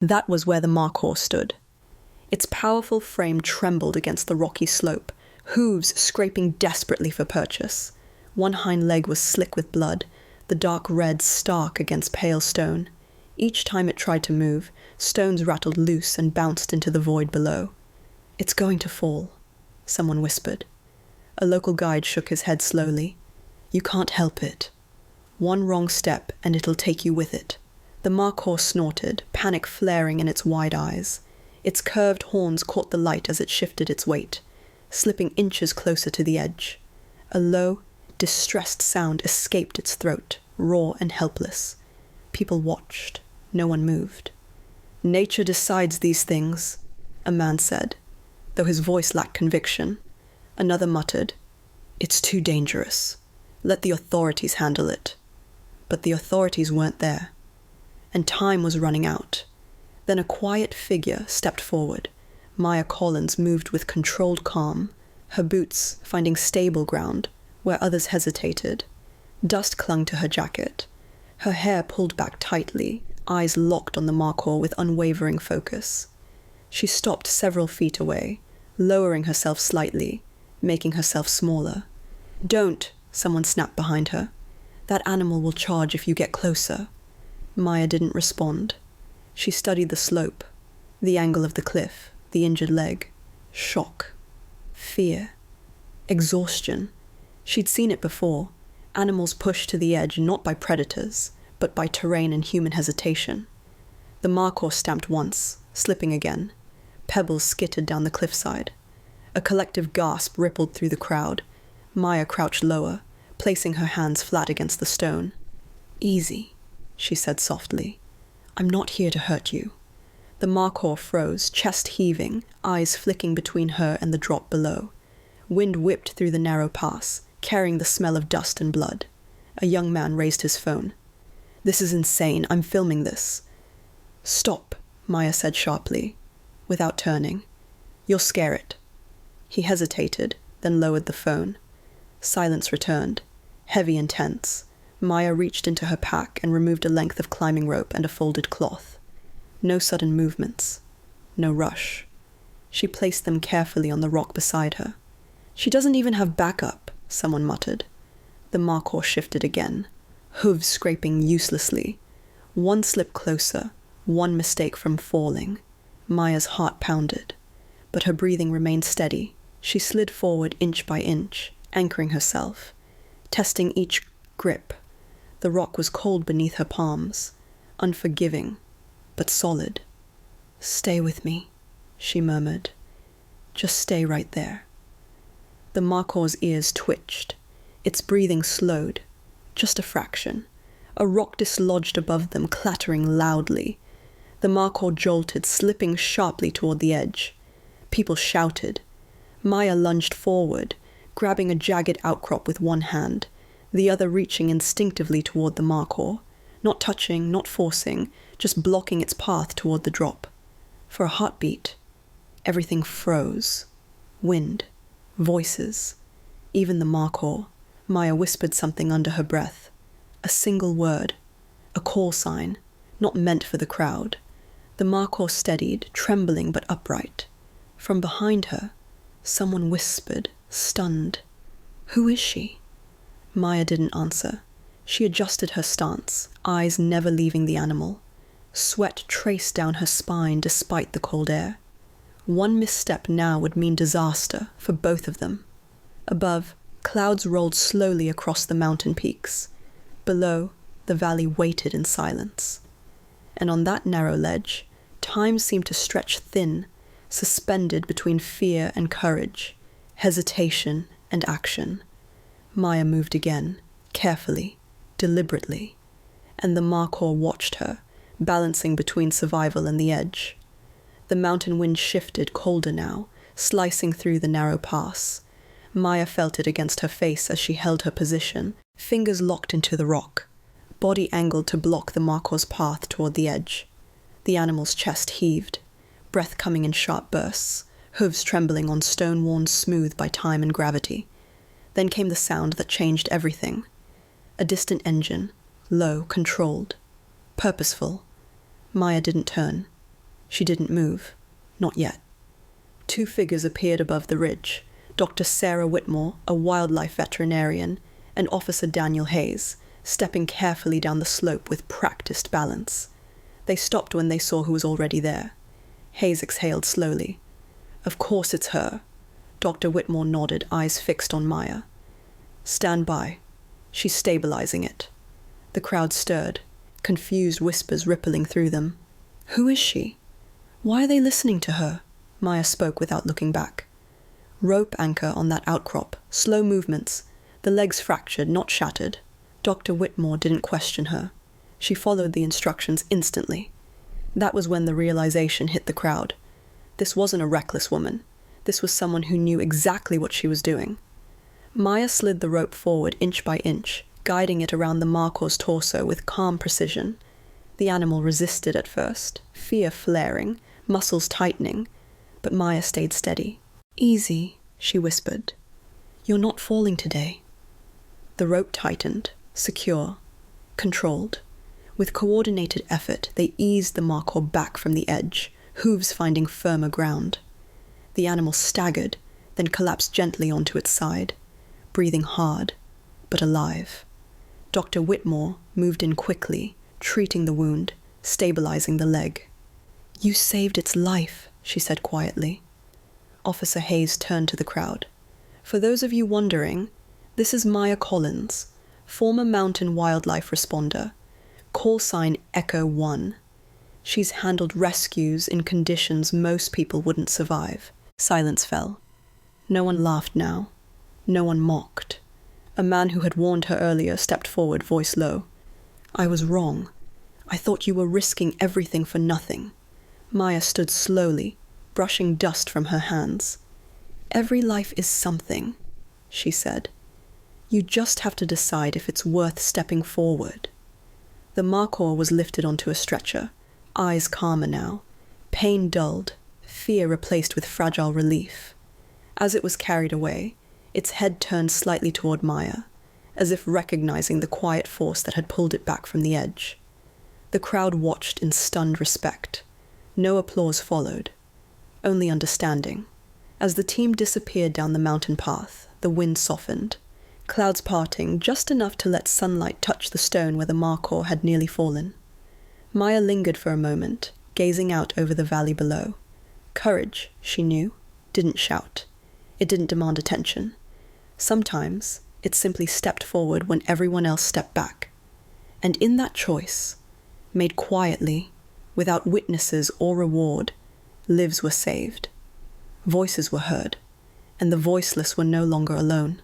That was where the Markhor stood. Its powerful frame trembled against the rocky slope, hooves scraping desperately for purchase. One hind leg was slick with blood, the dark red stark against pale stone. Each time it tried to move, stones rattled loose and bounced into the void below. "It's going to fall," someone whispered. A local guide shook his head slowly. "You can't help it. One wrong step and it'll take you with it." The Markhor snorted, panic flaring in its wide eyes. Its curved horns caught the light as it shifted its weight, slipping inches closer to the edge. A low, distressed sound escaped its throat, raw and helpless. People watched. No one moved. "Nature decides these things," a man said, though his voice lacked conviction. Another muttered, "It's too dangerous. Let the authorities handle it." But the authorities weren't there, and time was running out. Then a quiet figure stepped forward. Maya Collins moved with controlled calm, her boots finding stable ground where others hesitated. Dust clung to her jacket. Her hair pulled back tightly, eyes locked on the Markhor with unwavering focus. She stopped several feet away, lowering herself slightly, making herself smaller. "Don't," someone snapped behind her. "That animal will charge if you get closer." Maya didn't respond. She studied the slope, the angle of the cliff, the injured leg. Shock. Fear. Exhaustion. She'd seen it before. Animals pushed to the edge not by predators, but by terrain and human hesitation. The Markhor stamped once, slipping again. Pebbles skittered down the cliffside. A collective gasp rippled through the crowd. Maya crouched lower, placing her hands flat against the stone. "Easy," she said softly. "I'm not here to hurt you." The Markhor froze, chest heaving, eyes flicking between her and the drop below. Wind whipped through the narrow pass, carrying the smell of dust and blood. A young man raised his phone. "This is insane. I'm filming this." "Stop," Maya said sharply, without turning. "You'll scare it." He hesitated, then lowered the phone. Silence returned, heavy and tense. Maya reached into her pack and removed a length of climbing rope and a folded cloth. No sudden movements. No rush. She placed them carefully on the rock beside her. "She doesn't even have backup," someone muttered. The Markhor shifted again, hooves scraping uselessly. One slip closer, one mistake from falling. Maya's heart pounded, but her breathing remained steady. She slid forward inch by inch, anchoring herself, testing each grip. The rock was cold beneath her palms, unforgiving, but solid. "Stay with me," she murmured. "Just stay right there." The Markhor's ears twitched. Its breathing slowed, just a fraction. A rock dislodged above them, clattering loudly. The Markhor jolted, slipping sharply toward the edge. People shouted. Maya lunged forward, grabbing a jagged outcrop with one hand, the other reaching instinctively toward the Markhor, not touching, not forcing, just blocking its path toward the drop. For a heartbeat, everything froze. Wind, voices, even the Markhor. Maya whispered something under her breath. A single word, a call sign, not meant for the crowd. The Markhor steadied, trembling but upright. From behind her, someone whispered, stunned, "Who is she?" Maya didn't answer. She adjusted her stance, eyes never leaving the animal. Sweat traced down her spine despite the cold air. One misstep now would mean disaster for both of them. Above, clouds rolled slowly across the mountain peaks. Below, the valley waited in silence. And on that narrow ledge, time seemed to stretch thin, suspended between fear and courage, hesitation and action. Maya moved again, carefully, deliberately, and the Markhor watched her, balancing between survival and the edge. The mountain wind shifted, colder now, slicing through the narrow pass. Maya felt it against her face as she held her position, fingers locked into the rock, body angled to block the Markhor's path toward the edge. The animal's chest heaved, breath coming in sharp bursts, hooves trembling on stone worn smooth by time and gravity. Then came the sound that changed everything. A distant engine, low, controlled, purposeful. Maya didn't turn. She didn't move. Not yet. 2 figures appeared above the ridge. Dr. Sarah Whitmore, a wildlife veterinarian, and Officer Daniel Hayes, stepping carefully down the slope with practiced balance. They stopped when they saw who was already there. Hayes exhaled slowly. Of course it's her. Dr. Whitmore nodded, eyes fixed on Maya. Stand by. She's stabilizing it. The crowd stirred, confused whispers rippling through them. Who is she? Why are they listening to her? Maya spoke without looking back. Rope anchor on that outcrop, slow movements, the legs fractured, not shattered. Dr. Whitmore didn't question her. She followed the instructions instantly. That was when the realization hit the crowd. This wasn't a reckless woman. This was someone who knew exactly what she was doing. Maya slid the rope forward inch by inch, guiding it around the Markhor's torso with calm precision. The animal resisted at first, fear flaring, muscles tightening, but Maya stayed steady. Easy, she whispered. You're not falling today. The rope tightened, secure, controlled. With coordinated effort, they eased the Markhor back from the edge, hooves finding firmer ground. The animal staggered, then collapsed gently onto its side, breathing hard, but alive. Dr. Whitmore moved in quickly, treating the wound, stabilizing the leg. You saved its life, she said quietly. Officer Hayes turned to the crowd. For those of you wondering, this is Maya Collins, former mountain wildlife responder, call sign Echo 1. She's handled rescues in conditions most people wouldn't survive. Silence fell. No one laughed now. No one mocked. A man who had warned her earlier stepped forward, voice low. I was wrong. I thought you were risking everything for nothing. Maya stood slowly, brushing dust from her hands. Every life is something, she said. You just have to decide if it's worth stepping forward. The Markhor was lifted onto a stretcher, eyes calmer now, pain dulled, fear replaced with fragile relief. As it was carried away, its head turned slightly toward Maya, as if recognizing the quiet force that had pulled it back from the edge. The crowd watched in stunned respect. No applause followed, only understanding. As the team disappeared down the mountain path, the wind softened, clouds parting just enough to let sunlight touch the stone where the Markhor had nearly fallen. Maya lingered for a moment, gazing out over the valley below. Courage, she knew, didn't shout. It didn't demand attention. Sometimes it simply stepped forward when everyone else stepped back. And in that choice, made quietly, without witnesses or reward, lives were saved. Voices were heard, and the voiceless were no longer alone.